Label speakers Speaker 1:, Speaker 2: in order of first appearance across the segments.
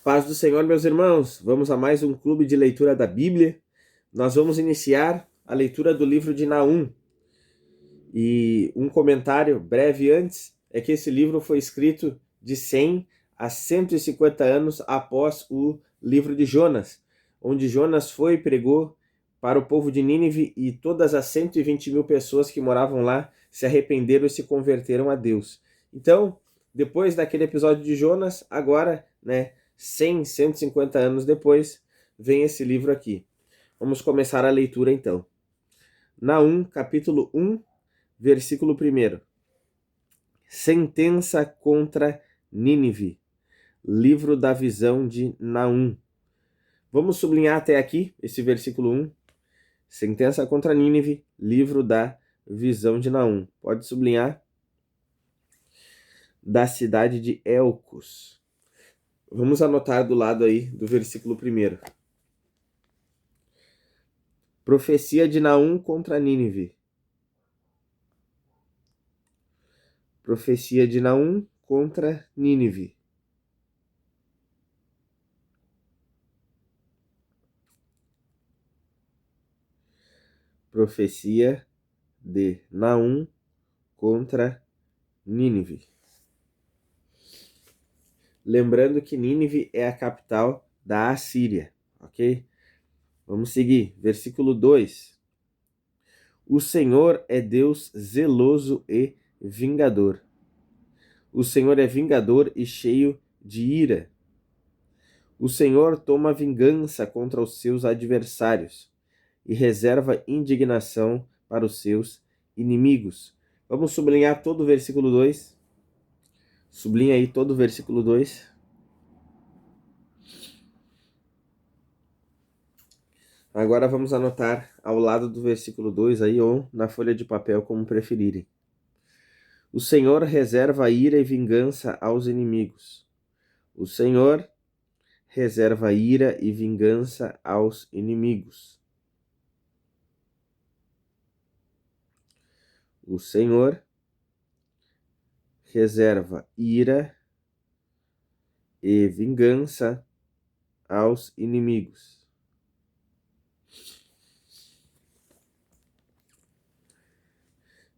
Speaker 1: Paz do Senhor, meus irmãos. Vamos a mais um clube de leitura da Bíblia. Nós vamos iniciar a leitura do livro de Naum. E um comentário breve antes é que esse livro foi escrito de 100 a 150 anos após o livro de Jonas, onde Jonas foi e pregou para o povo de Nínive e todas as 120 mil pessoas que moravam lá se arrependeram e se converteram a Deus. Então, depois daquele episódio de Jonas, agora, 100, 150 anos depois, vem esse livro aqui. Vamos começar a leitura então. Naum, capítulo 1, versículo 1. Sentença contra Nínive. Livro da visão de Naum. Vamos sublinhar até aqui esse versículo 1. Sentença contra Nínive, livro da visão de Naum. Pode sublinhar. Da cidade de Elcos. Vamos anotar do lado aí do versículo 1. Profecia de Naum contra Nínive. Profecia de Naum contra Nínive. Profecia de Naum contra Nínive. Lembrando que Nínive é a capital da Assíria, ok? Vamos seguir. Versículo 2. O Senhor é Deus zeloso e vingador. O Senhor é vingador e cheio de ira. O Senhor toma vingança contra os seus adversários e reserva indignação para os seus inimigos. Vamos sublinhar todo o versículo 2. Sublinha aí todo o versículo 2. Agora vamos anotar ao lado do versículo 2 aí, ou na folha de papel, como preferirem. O Senhor reserva ira e vingança aos inimigos. O Senhor reserva ira e vingança aos inimigos. O Senhor reserva ira e vingança aos inimigos.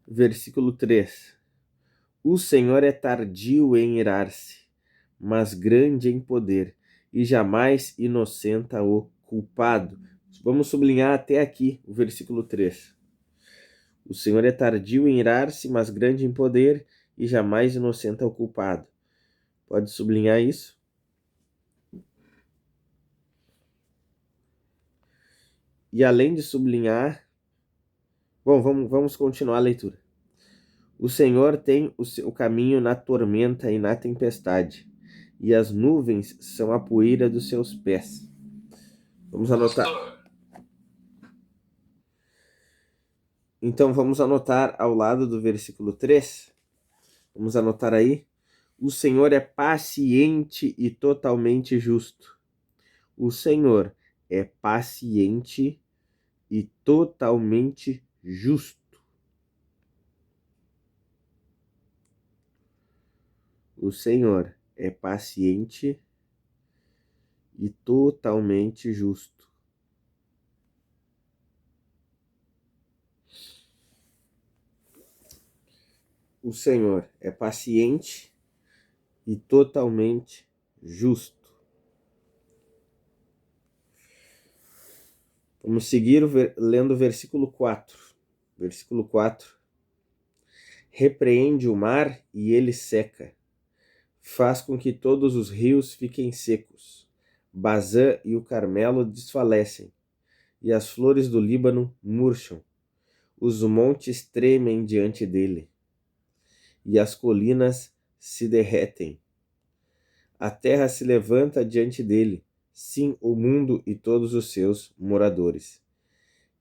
Speaker 1: Versículo 3. O Senhor é tardio em irar-se, mas grande em poder, e jamais inocenta o culpado. Vamos sublinhar até aqui o versículo 3. O Senhor é tardio em irar-se, mas grande em poder, e jamais inocenta o culpado. Pode sublinhar isso? E além de sublinhar... Bom, vamos continuar a leitura. O Senhor tem o seu caminho na tormenta e na tempestade, e as nuvens são a poeira dos seus pés. Vamos anotar. Então vamos anotar ao lado do versículo 3. Vamos anotar aí. O Senhor é paciente e totalmente justo. O Senhor é paciente e totalmente justo. O Senhor é paciente e totalmente justo. O Senhor é paciente e totalmente justo. Vamos seguir lendo o versículo 4. Versículo 4. Repreende o mar e ele seca. Faz com que todos os rios fiquem secos. Bazã e o Carmelo desfalecem, e as flores do Líbano murcham. Os montes tremem diante dele, e as colinas se derretem. A terra se levanta diante dele, sim, o mundo e todos os seus moradores.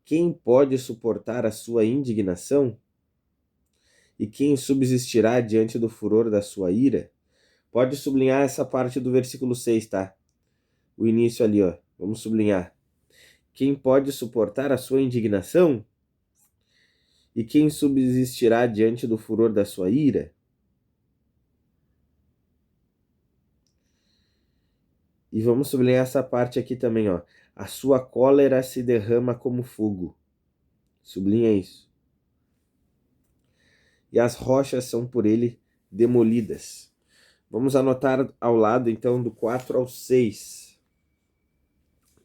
Speaker 1: Quem pode suportar a sua indignação? E quem subsistirá diante do furor da sua ira? Pode sublinhar essa parte do versículo 6, tá? O início ali, ó. Vamos sublinhar. Quem pode suportar a sua indignação? E quem subsistirá diante do furor da sua ira? E vamos sublinhar essa parte aqui também, ó. A sua cólera se derrama como fogo. Sublinha isso. E as rochas são por ele demolidas. Vamos anotar ao lado, então, do 4 ao 6.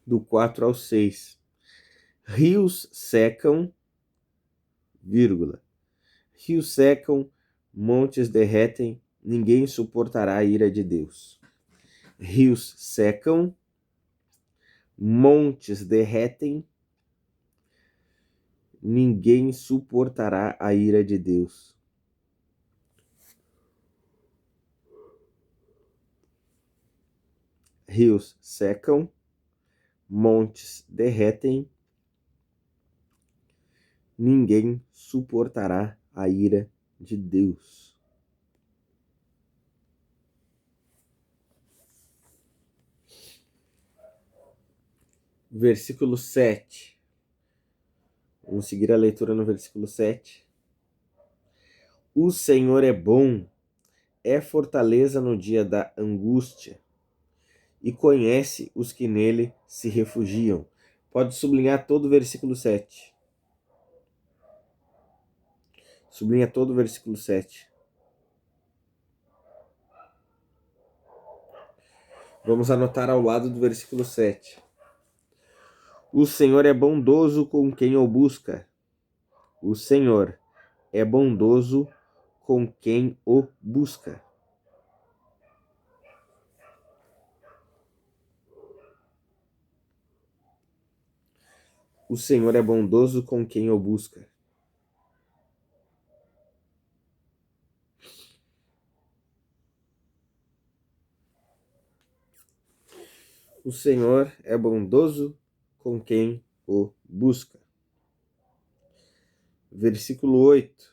Speaker 1: Do 4 ao 6. Rios secam, vírgula. Rios secam, montes derretem, ninguém suportará a ira de Deus. Rios secam, montes derretem, ninguém suportará a ira de Deus. Rios secam, montes derretem, ninguém suportará a ira de Deus. Versículo 7. Vamos seguir a leitura no versículo 7. O Senhor é bom, é fortaleza no dia da angústia, e conhece os que nele se refugiam. Pode sublinhar todo o versículo 7. Sublinha todo o versículo 7. Vamos anotar ao lado do versículo 7. O Senhor é bondoso com quem o busca. O Senhor é bondoso com quem o busca. O Senhor é bondoso com quem o busca. O Senhor é bondoso com quem o busca. Versículo 8.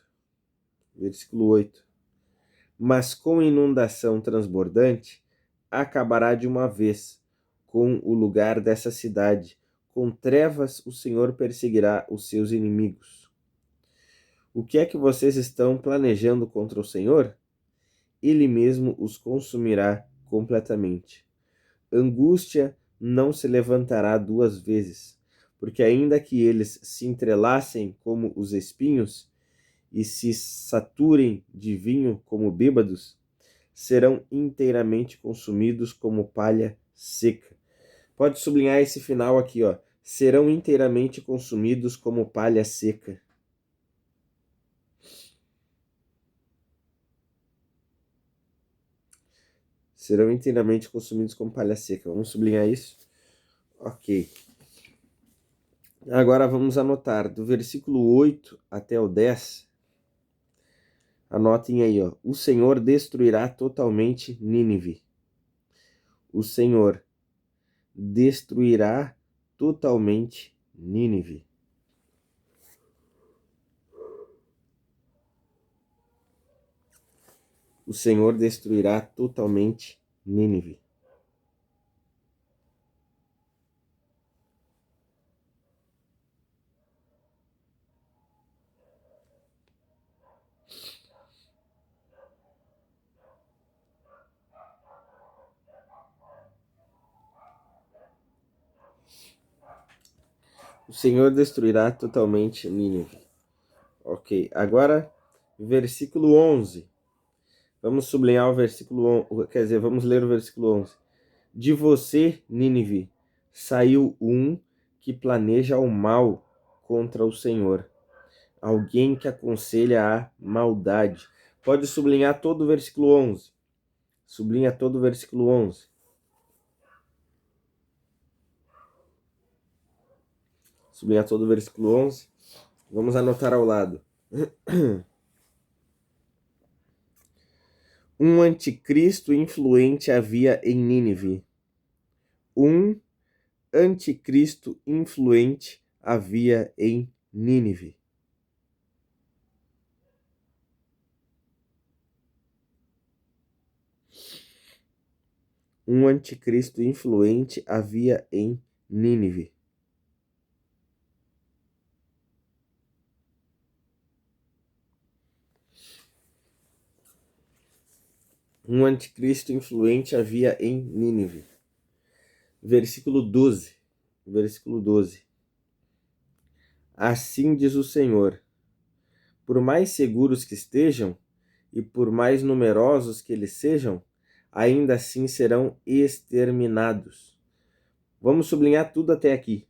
Speaker 1: Versículo 8. Mas com inundação transbordante, acabará de uma vez com o lugar dessa cidade. Com trevas o Senhor perseguirá os seus inimigos. O que é que vocês estão planejando contra o Senhor? Ele mesmo os consumirá completamente. Angústia não se levantará duas vezes, porque ainda que eles se entrelacem como os espinhos e se saturem de vinho como bêbados, serão inteiramente consumidos como palha seca. Pode sublinhar esse final aqui, ó. Serão inteiramente consumidos como palha seca. Serão inteiramente consumidos como palha seca. Vamos sublinhar isso? Ok. Agora vamos anotar do versículo 8 até o 10. Anotem aí, ó. O Senhor destruirá totalmente Nínive. O Senhor destruirá totalmente Nínive. O Senhor destruirá totalmente Nínive. O Senhor destruirá totalmente Nínive. Ok, agora versículo 11. Vamos sublinhar o versículo 11, quer dizer, vamos ler o versículo 11. De você, Nínive, saiu um que planeja o mal contra o Senhor. Alguém que aconselha a maldade. Pode sublinhar todo o versículo 11. Sublinha todo o versículo 11. Sublinha todo o versículo 11. Vamos anotar ao lado. Um anticristo influente havia em Nínive. Um anticristo influente havia em Nínive. Um anticristo influente havia em Nínive. Um anticristo influente havia em Nínive. Versículo 12. Versículo 12. Assim diz o Senhor: por mais seguros que estejam e por mais numerosos que eles sejam, ainda assim serão exterminados. Vamos sublinhar tudo até aqui.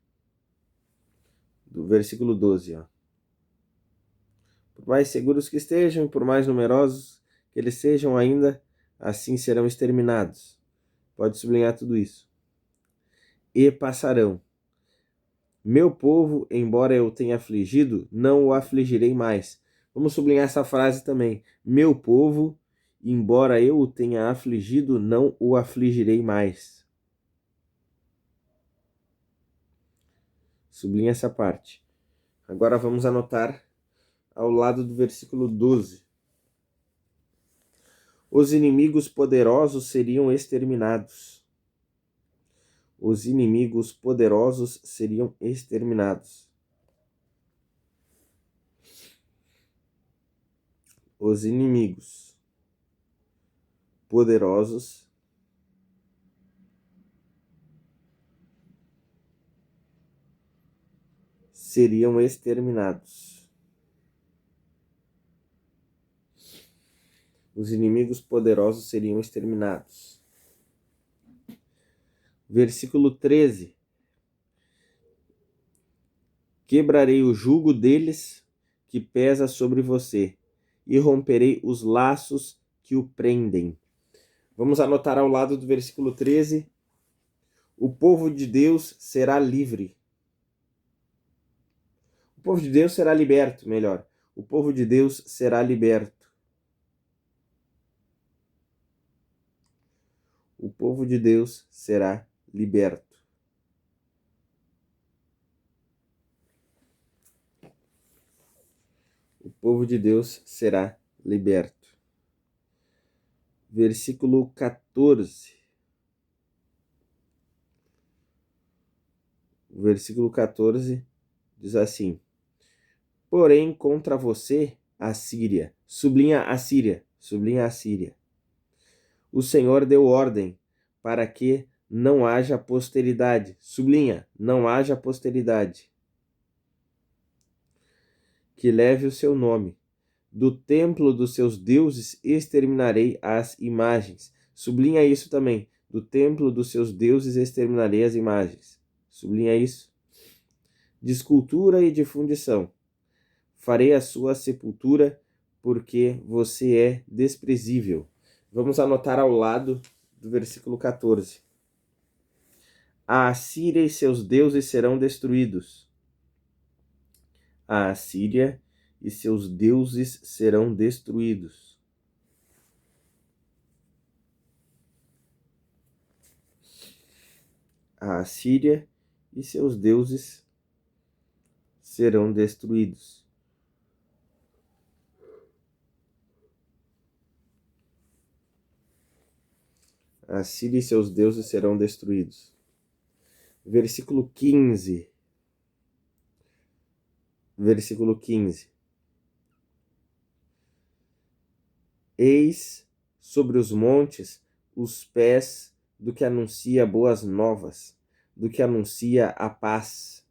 Speaker 1: Do versículo 12, ó. Por mais seguros que estejam e por mais numerosos que eles sejam, ainda assim serão exterminados. Pode sublinhar tudo isso. E passarão. Meu povo, embora eu tenha afligido, não o afligirei mais. Vamos sublinhar essa frase também. Meu povo, embora eu o tenha afligido, não o afligirei mais. Sublinha essa parte. Agora vamos anotar ao lado do versículo 12. Os inimigos poderosos seriam exterminados. Os inimigos poderosos seriam exterminados. Os inimigos poderosos seriam exterminados. Os inimigos poderosos seriam exterminados. Versículo 13. Quebrarei o jugo deles que pesa sobre você e romperei os laços que o prendem. Vamos anotar ao lado do versículo 13. O povo de Deus será livre. O povo de Deus será liberto, melhor. O povo de Deus será liberto. O povo de Deus será liberto. O povo de Deus será liberto. Versículo 14. O versículo 14 diz assim: porém, contra você, a Síria, sublinha a Síria, sublinha a Síria. O Senhor deu ordem para que não haja posteridade. Sublinha, não haja posteridade. Que leve o seu nome. Do templo dos seus deuses exterminarei as imagens. Sublinha isso também. Do templo dos seus deuses exterminarei as imagens. Sublinha isso. De escultura e de fundição. Farei a sua sepultura, porque você é desprezível. Vamos anotar ao lado do versículo 14. A Assíria e seus deuses serão destruídos. A Assíria e seus deuses serão destruídos. A Assíria e seus deuses serão destruídos. A Síria e seus deuses serão destruídos. Versículo 15. Versículo 15. Eis sobre os montes os pés do que anuncia boas novas, do que anuncia a paz.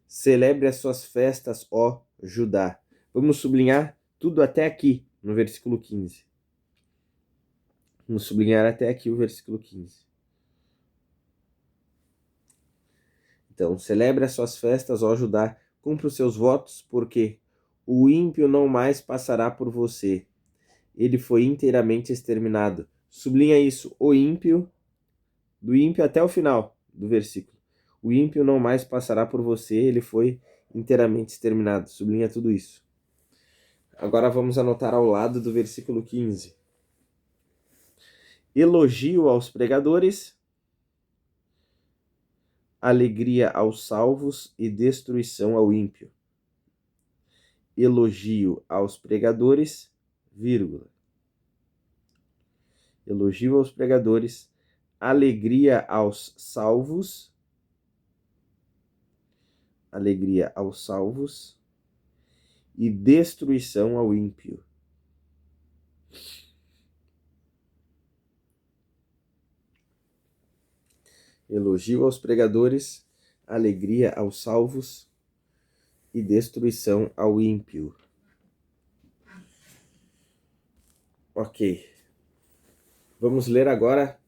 Speaker 1: Celebre as suas festas, ó Judá. Vamos sublinhar tudo até aqui, no versículo 15. Vamos sublinhar até aqui o versículo 15. Então, celebre as suas festas, ó Judá, cumpra os seus votos, porque o ímpio não mais passará por você. Ele foi inteiramente exterminado. Sublinha isso, o ímpio, do ímpio até o final do versículo. O ímpio não mais passará por você, ele foi inteiramente exterminado. Sublinha tudo isso. Agora vamos anotar ao lado do versículo 15. Elogio aos pregadores, alegria aos salvos e destruição ao ímpio. Elogio aos pregadores, vírgula. Elogio aos pregadores, alegria aos salvos, alegria aos salvos e destruição ao ímpio. elogio aos pregadores, alegria aos salvos e destruição ao ímpio. Ok. Vamos ler agora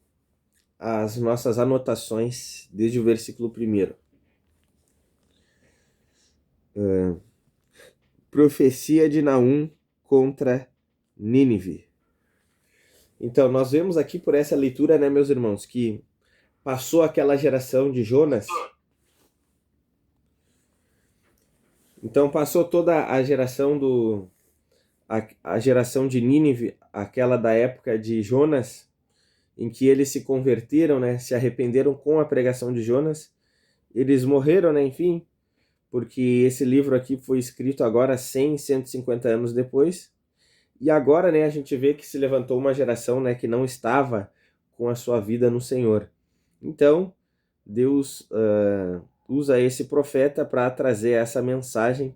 Speaker 1: as nossas anotações desde o versículo 1. Profecia de Naum contra Nínive. Então, nós vemos aqui por essa leitura, né, meus irmãos, que passou aquela geração de Jonas. Então, passou toda a geração a geração de Nínive, aquela da época de Jonas, em que eles se converteram, né, se arrependeram com a pregação de Jonas. Eles morreram, né, enfim, porque esse livro aqui foi escrito agora 150 anos depois. E agora, né, a gente vê que se levantou uma geração, né, que não estava com a sua vida no Senhor. Então, Deus usa esse profeta para trazer essa mensagem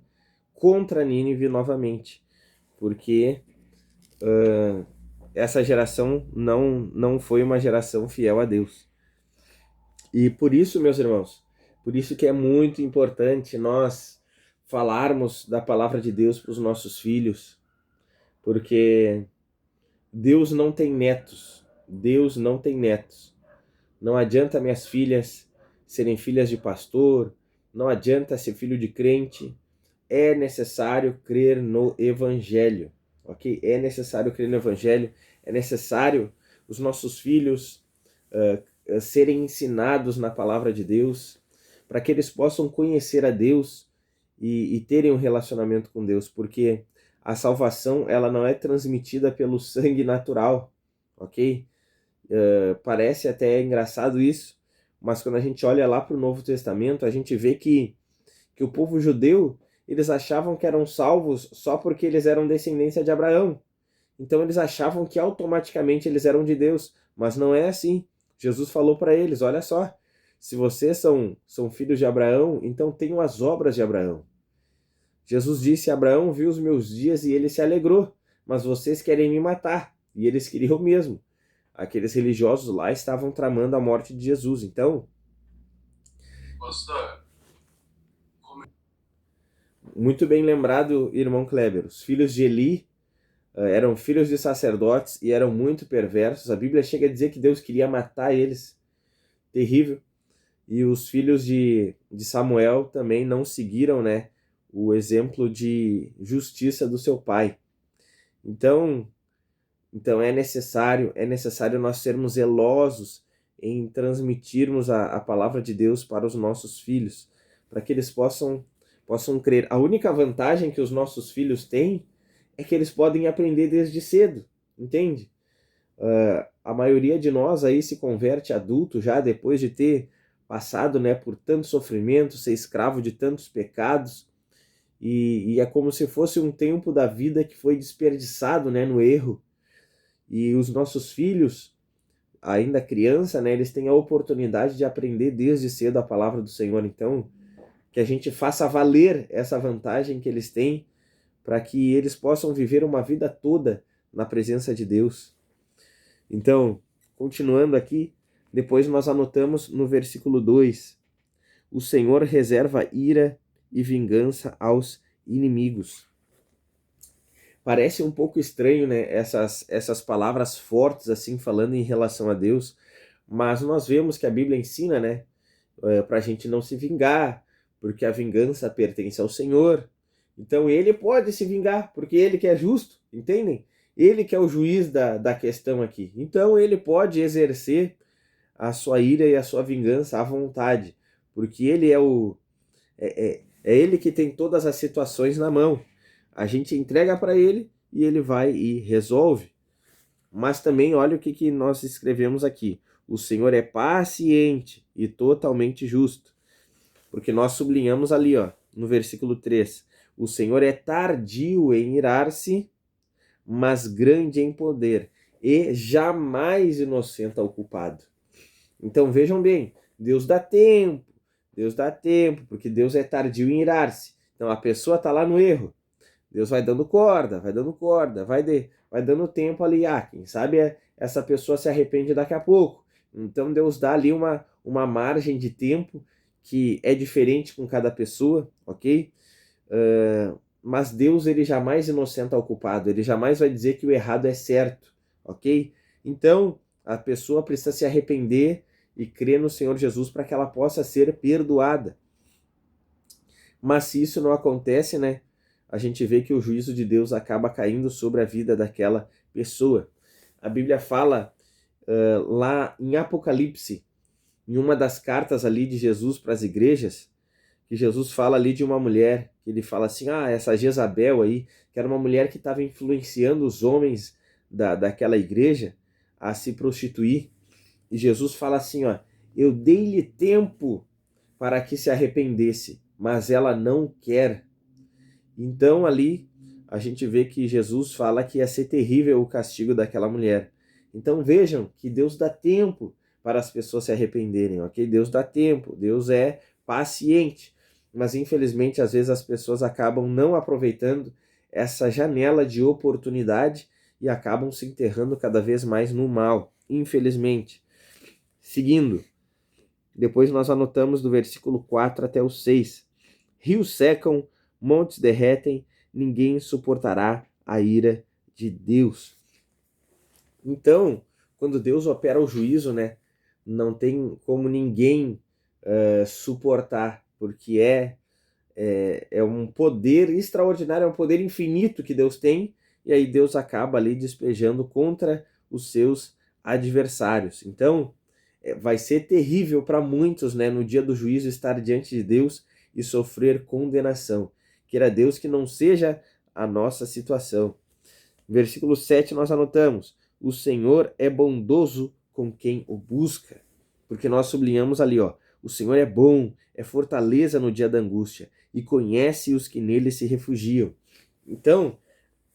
Speaker 1: contra Nínive novamente, porque essa geração não foi uma geração fiel a Deus. E por isso, meus irmãos, por isso que é muito importante nós falarmos da palavra de Deus para os nossos filhos, porque Deus não tem netos. Deus não tem netos. Não adianta minhas filhas serem filhas de pastor, não adianta ser filho de crente. É necessário crer no Evangelho, ok? É necessário crer no Evangelho, é necessário os nossos filhos serem ensinados na palavra de Deus, para que eles possam conhecer a Deus e terem um relacionamento com Deus, porque a salvação ela não é transmitida pelo sangue natural, ok? Parece até engraçado isso, mas quando a gente olha lá para o Novo Testamento, a gente vê que o povo judeu, eles achavam que eram salvos só porque eles eram descendência de Abraão. Então eles achavam que automaticamente eles eram de Deus, mas não é assim. Jesus falou para eles, olha só, se vocês são filhos de Abraão, então tenham as obras de Abraão. Jesus disse, Abraão viu os meus dias e ele se alegrou, mas vocês querem me matar. E eles queriam mesmo. Aqueles religiosos lá estavam tramando a morte de Jesus. Então, muito bem lembrado, irmão Kleber, os filhos de Eli eram filhos de sacerdotes e eram muito perversos. A Bíblia chega a dizer que Deus queria matar eles. Terrível. E os filhos de Samuel também não seguiram, né, o exemplo de justiça do seu pai. Então é necessário nós sermos zelosos em transmitirmos a palavra de Deus para os nossos filhos, para que eles possam crer. A única vantagem que os nossos filhos têm é que eles podem aprender desde cedo, entende? A maioria de nós aí se converte adulto já depois de ter passado, né, por tanto sofrimento, ser escravo de tantos pecados, e é como se fosse um tempo da vida que foi desperdiçado, né, no erro. E os nossos filhos, ainda criança, né, eles têm a oportunidade de aprender desde cedo a palavra do Senhor. Então, que a gente faça valer essa vantagem que eles têm, para que eles possam viver uma vida toda na presença de Deus. Então, continuando aqui, depois nós anotamos no versículo 2, o Senhor reserva ira e vingança aos inimigos. Parece um pouco estranho, né, essas palavras fortes assim falando em relação a Deus, mas nós vemos que a Bíblia ensina, né, para a gente não se vingar, porque a vingança pertence ao Senhor. Então ele pode se vingar, porque ele que é justo, entendem? Ele que é o juiz da questão aqui. Então ele pode exercer a sua ira e a sua vingança à vontade, porque ele é ele que tem todas as situações na mão. A gente entrega para ele e ele vai e resolve. Mas também olha o que nós escrevemos aqui. O Senhor é paciente e totalmente justo. Porque nós sublinhamos ali, ó, no versículo 3. O Senhor é tardio em irar-se, mas grande em poder, e jamais inocenta o culpado. Então vejam bem, Deus dá tempo, porque Deus é tardio em irar-se. Então a pessoa está lá no erro, Deus vai dando corda, vai dando tempo ali. Quem sabe essa pessoa se arrepende daqui a pouco. Então Deus dá ali uma margem de tempo que é diferente com cada pessoa, ok? Mas Deus, ele jamais inocenta o culpado, ele jamais vai dizer que o errado é certo, ok? Então a pessoa precisa se arrepender e crer no Senhor Jesus para que ela possa ser perdoada. Mas se isso não acontece, né, a gente vê que o juízo de Deus acaba caindo sobre a vida daquela pessoa. A Bíblia fala lá em Apocalipse, em uma das cartas ali de Jesus para as igrejas, que Jesus fala ali de uma mulher, que ele fala assim, essa Jezabel aí, que era uma mulher que estava influenciando os homens daquela igreja a se prostituir. E Jesus fala assim, eu dei-lhe tempo para que se arrependesse, mas ela não quer. Então ali a gente vê que Jesus fala que ia ser terrível o castigo daquela mulher. Então vejam que Deus dá tempo para as pessoas se arrependerem, ok? Deus dá tempo, Deus é paciente. Mas infelizmente às vezes as pessoas acabam não aproveitando essa janela de oportunidade e acabam se enterrando cada vez mais no mal, infelizmente. Seguindo, depois nós anotamos do versículo 4 até o 6. Rios secam, montes derretem, ninguém suportará a ira de Deus. Então, quando Deus opera o juízo, né, não tem como ninguém suportar, porque é um poder extraordinário, é um poder infinito que Deus tem, e aí Deus acaba ali despejando contra os seus adversários. Então, vai ser terrível para muitos, né, no dia do juízo estar diante de Deus e sofrer condenação. Queira Deus que não seja a nossa situação. Versículo 7 nós anotamos: o Senhor é bondoso com quem o busca. Porque nós sublinhamos ali, o Senhor é bom, é fortaleza no dia da angústia e conhece os que nele se refugiam. Então,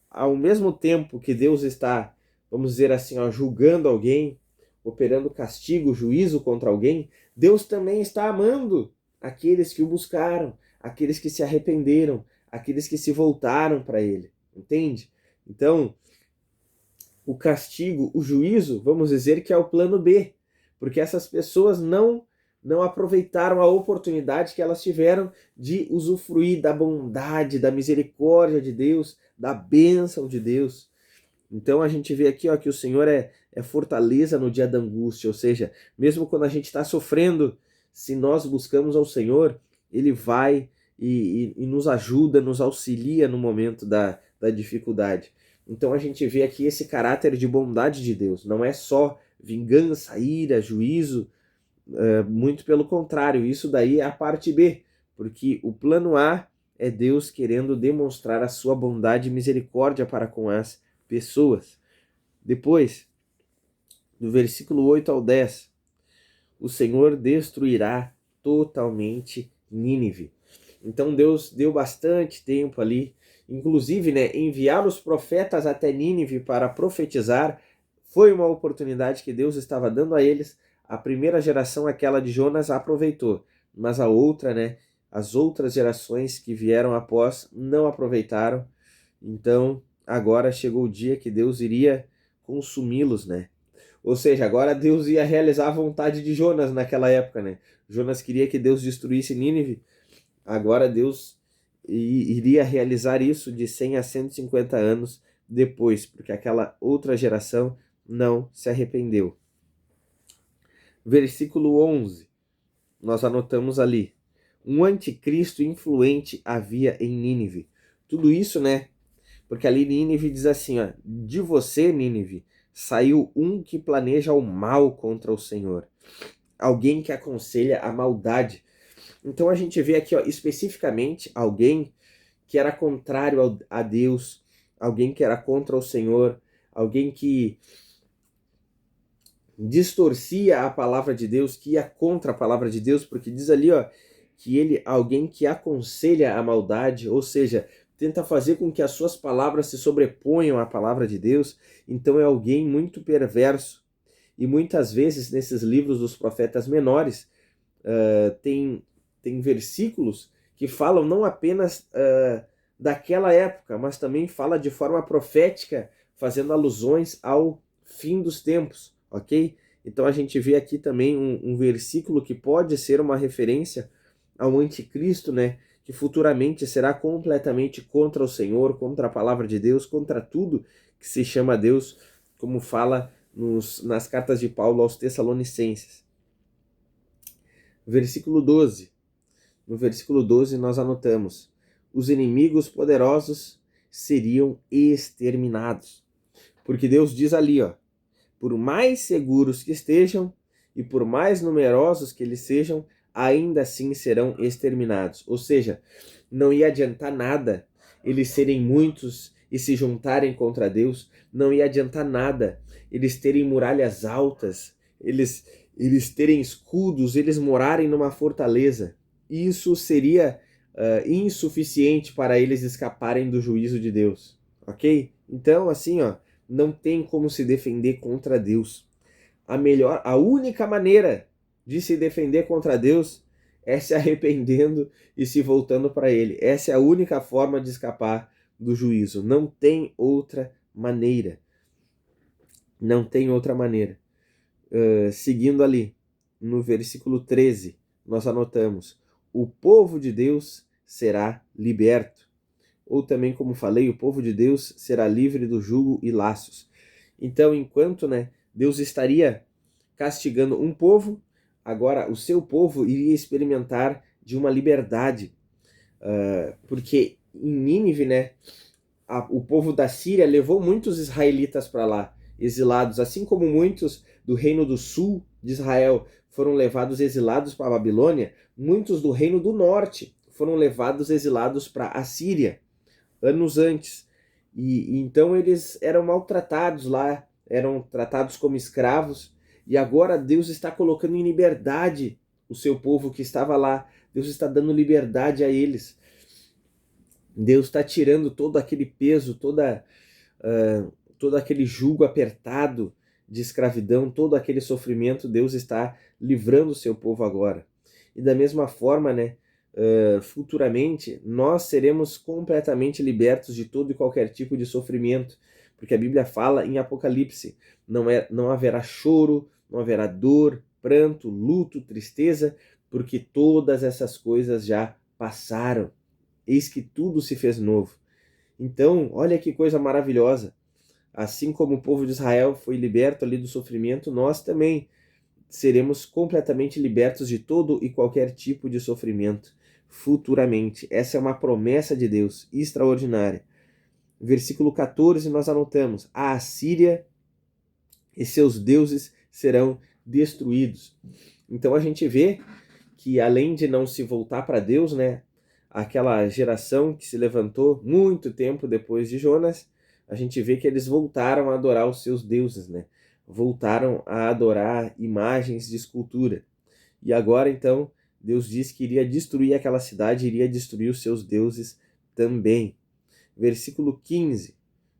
Speaker 1: ao mesmo tempo que Deus está, vamos dizer assim, julgando alguém, operando castigo, juízo contra alguém, Deus também está amando aqueles que o buscaram, aqueles que se arrependeram, aqueles que se voltaram para ele, entende? Então, o castigo, o juízo, vamos dizer que é o plano B, porque essas pessoas não aproveitaram a oportunidade que elas tiveram de usufruir da bondade, da misericórdia de Deus, da bênção de Deus. Então a gente vê aqui que o Senhor é fortaleza no dia da angústia, ou seja, mesmo quando a gente está sofrendo, se nós buscamos ao Senhor, Ele vai e nos ajuda, nos auxilia no momento da dificuldade. Então a gente vê aqui esse caráter de bondade de Deus, não é só vingança, ira, juízo, muito pelo contrário, isso daí é a parte B, porque o plano A é Deus querendo demonstrar a sua bondade e misericórdia para com as pessoas. Depois, do versículo 8 ao 10, o Senhor destruirá totalmente Nínive. Então Deus deu bastante tempo ali, inclusive, né, enviar os profetas até Nínive para profetizar foi uma oportunidade que Deus estava dando a eles. A primeira geração, aquela de Jonas, aproveitou, mas a outra, né, as outras gerações que vieram após não aproveitaram. Então, agora chegou o dia que Deus iria consumi-los, né? Ou seja, agora Deus ia realizar a vontade de Jonas naquela época, né? Jonas queria que Deus destruísse Nínive, agora Deus iria realizar isso de 100 a 150 anos depois, porque aquela outra geração não se arrependeu. Versículo 11, nós anotamos ali: um anticristo influente havia em Nínive. Tudo isso, né? Porque ali Nínive diz assim, de você, Nínive, saiu um que planeja o mal contra o Senhor. Alguém que aconselha a maldade. Então a gente vê aqui, especificamente, alguém que era contrário a Deus, alguém que era contra o Senhor, alguém que distorcia a palavra de Deus, que ia contra a palavra de Deus, porque diz ali, que ele, alguém que aconselha a maldade, ou seja, tenta fazer com que as suas palavras se sobreponham à palavra de Deus. Então é alguém muito perverso. E muitas vezes nesses livros dos profetas menores tem versículos que falam não apenas daquela época, mas também fala de forma profética, fazendo alusões ao fim dos tempos, ok? Então a gente vê aqui também um versículo que pode ser uma referência ao anticristo, né? Que futuramente será completamente contra o Senhor, contra a palavra de Deus, contra tudo que se chama Deus, como fala nas cartas de Paulo aos Tessalonicenses. Versículo 12. No versículo 12 nós anotamos: os inimigos poderosos seriam exterminados. Porque Deus diz ali, ó, por mais seguros que estejam e por mais numerosos que eles sejam, ainda assim serão exterminados. Ou seja, não ia adiantar nada eles serem muitos e se juntarem contra Deus, não ia adiantar nada eles terem muralhas altas, eles terem escudos, eles morarem numa fortaleza. Isso seria insuficiente para eles escaparem do juízo de Deus, ok? Então, assim, ó, não tem como se defender contra Deus. A única maneira de se defender contra Deus é se arrependendo e se voltando para Ele. Essa é a única forma de escapar do juízo. Não tem outra maneira. Não tem outra maneira. Seguindo ali, no versículo 13, nós anotamos: o povo de Deus será liberto. Ou também, como falei, o povo de Deus será livre do jugo e laços. Então, enquanto, né, Deus estaria castigando um povo, agora o seu povo iria experimentar de uma liberdade. Porque em Nínive, né, o povo da Síria levou muitos israelitas para lá, exilados, assim como muitos do reino do sul de Israel foram levados exilados para a Babilônia, muitos do reino do norte foram levados exilados para a Síria, anos antes. E então eles eram maltratados lá, eram tratados como escravos, e agora Deus está colocando em liberdade o seu povo que estava lá. Deus está dando liberdade a eles. Deus está tirando todo aquele peso, todo aquele jugo apertado de escravidão, todo aquele sofrimento. Deus está livrando o seu povo agora. E da mesma forma, né, futuramente, nós seremos completamente libertos de todo e qualquer tipo de sofrimento, porque a Bíblia fala em Apocalipse: não haverá choro, não haverá dor, pranto, luto, tristeza, porque todas essas coisas já passaram. Eis que tudo se fez novo. Então, olha que coisa maravilhosa. Assim como o povo de Israel foi liberto ali do sofrimento, nós também seremos completamente libertos de todo e qualquer tipo de sofrimento futuramente. Essa é uma promessa de Deus extraordinária. Versículo 14 nós anotamos: a Assíria e seus deuses serão destruídos. Então a gente vê que, além de não se voltar para Deus, né, aquela geração que se levantou muito tempo depois de Jonas, a gente vê que eles voltaram a adorar os seus deuses, né? Voltaram a adorar imagens de escultura. E agora, então, Deus diz que iria destruir aquela cidade, iria destruir os seus deuses também. Versículo 15.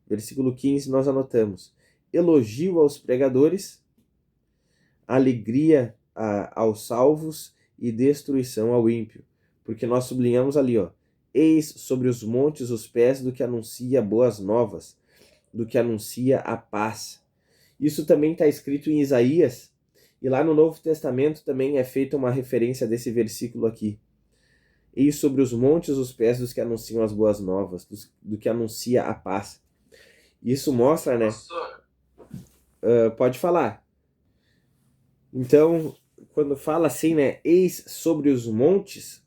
Speaker 1: Versículo 15 nós anotamos: elogio aos pregadores, alegria aos salvos e destruição ao ímpio. Porque nós sublinhamos ali, ó: eis sobre os montes os pés do que anuncia boas novas, do que anuncia a paz. Isso também está escrito em Isaías, e lá no Novo Testamento também é feita uma referência desse versículo aqui. Eis sobre os montes os pés dos que anunciam as boas novas, do que anuncia a paz. Isso mostra, né? Pode falar. Então, quando fala assim, né, eis sobre os montes,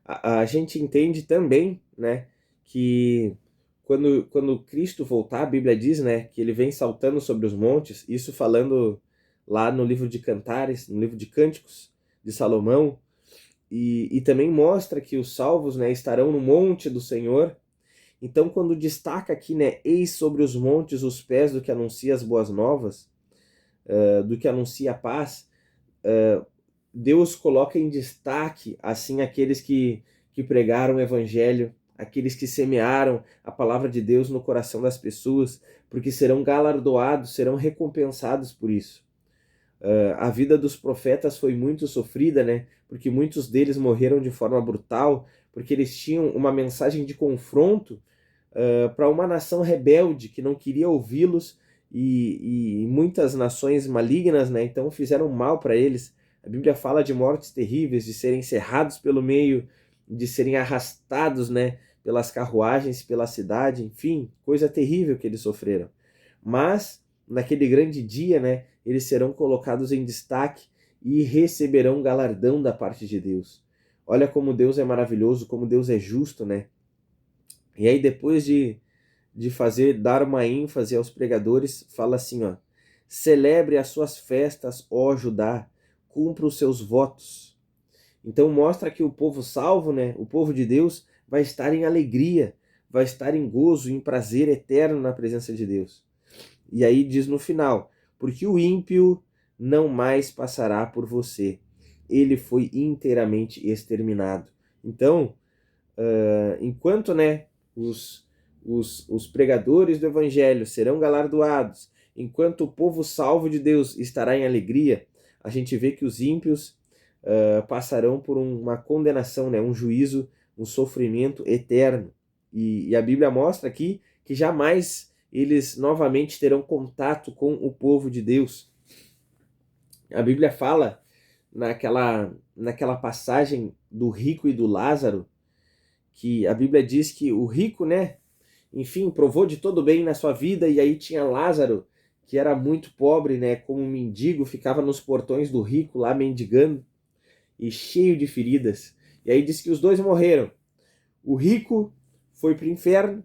Speaker 1: a gente entende também, né, que quando Cristo voltar, a Bíblia diz, né, que ele vem saltando sobre os montes, isso falando lá no livro de Cantares, no livro de Cânticos de Salomão, e também mostra que os salvos, né, estarão no monte do Senhor. Então, quando destaca aqui, né, eis sobre os montes os pés do que anuncia as boas novas, do que anuncia a paz, Deus coloca em destaque, assim, aqueles que pregaram o evangelho, aqueles que semearam a palavra de Deus no coração das pessoas, porque serão galardoados, serão recompensados por isso. A vida dos profetas foi muito sofrida, né? Porque muitos deles morreram de forma brutal, porque eles tinham uma mensagem de confronto para uma nação rebelde que não queria ouvi-los e muitas nações malignas, né, então fizeram mal para eles. A Bíblia fala de mortes terríveis, de serem cerrados pelo meio, de serem arrastados, né, pelas carruagens, pela cidade, enfim, coisa terrível que eles sofreram. Mas, naquele grande dia, né, eles serão colocados em destaque e receberão galardão da parte de Deus. Olha como Deus é maravilhoso, como Deus é justo, né? E aí, depois de dar uma ênfase aos pregadores, fala assim, ó: celebre as suas festas, ó Judá, cumpra os seus votos. Então mostra que o povo salvo, né, o povo de Deus, vai estar em alegria, vai estar em gozo, em prazer eterno na presença de Deus. E aí diz no final: porque o ímpio não mais passará por você, ele foi inteiramente exterminado. Então, enquanto, né, os pregadores do evangelho serão galardoados, enquanto o povo salvo de Deus estará em alegria, a gente vê que os ímpios passarão por uma condenação, né, um juízo, um sofrimento eterno. E a Bíblia mostra aqui que jamais eles novamente terão contato com o povo de Deus. A Bíblia fala naquela passagem do rico e do Lázaro, que a Bíblia diz que o rico, né, enfim, provou de todo bem na sua vida, e aí tinha Lázaro, que era muito pobre, né, como um mendigo, ficava nos portões do rico lá mendigando e cheio de feridas. E aí diz que os dois morreram. O rico foi para o inferno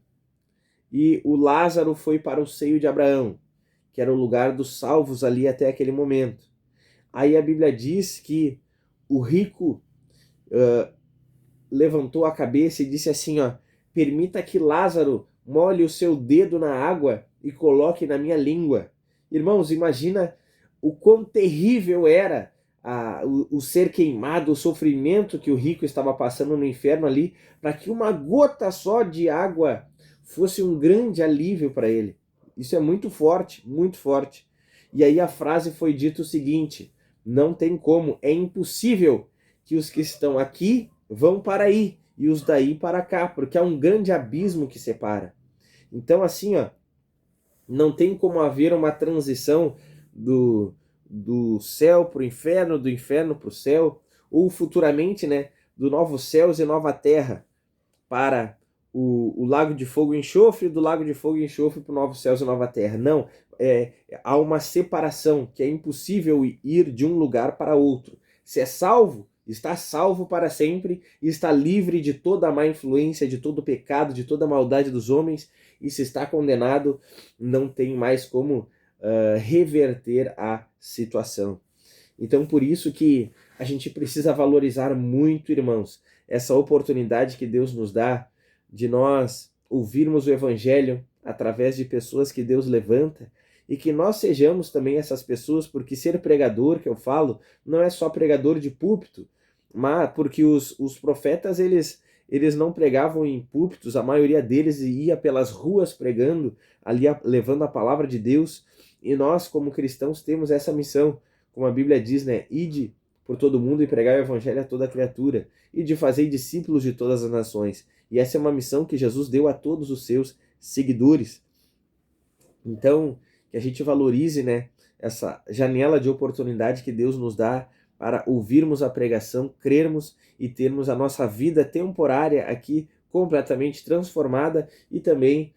Speaker 1: e o Lázaro foi para o seio de Abraão, que era o lugar dos salvos ali até aquele momento. Aí a Bíblia diz que o rico levantou a cabeça e disse assim, ó: permita que Lázaro molhe o seu dedo na água e coloque na minha língua. Irmãos, imagina o quão terrível era o ser queimado, o sofrimento que o rico estava passando no inferno ali, para que uma gota só de água fosse um grande alívio para ele. Isso é muito forte, muito forte. E aí a frase foi dita o seguinte: não tem como, é impossível que os que estão aqui vão para aí e os daí para cá, porque há um grande abismo que separa. Então, assim, ó, não tem como haver uma transição do céu para o inferno, do inferno para o céu, ou futuramente, né, do novos céus e nova terra para o lago de fogo e enxofre, do lago de fogo e enxofre para o novos céus e nova terra. Não, há uma separação que é impossível ir de um lugar para outro. Se é salvo, está salvo para sempre e está livre de toda a má influência, de todo o pecado, de toda a maldade dos homens, e se está condenado, não tem mais como reverter a situação. Então, por isso que a gente precisa valorizar muito, irmãos, essa oportunidade que Deus nos dá de nós ouvirmos o Evangelho através de pessoas que Deus levanta, e que nós sejamos também essas pessoas, porque ser pregador, que eu falo, não é só pregador de púlpito, mas porque os profetas, eles não pregavam em púlpitos, a maioria deles ia pelas ruas pregando, ali levando a palavra de Deus, e nós, como cristãos, temos essa missão, como a Bíblia diz, né? Ide por todo mundo e pregar o evangelho a toda criatura, e de fazer discípulos de todas as nações. E essa é uma missão que Jesus deu a todos os seus seguidores. Então, que a gente valorize, né, essa janela de oportunidade que Deus nos dá para ouvirmos a pregação, crermos e termos a nossa vida temporária aqui completamente transformada e também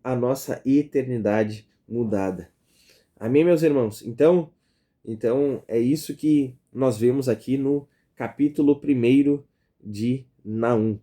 Speaker 1: a nossa eternidade mudada. Amém, meus irmãos? Então é isso que nós vemos aqui no capítulo 1 de Naum.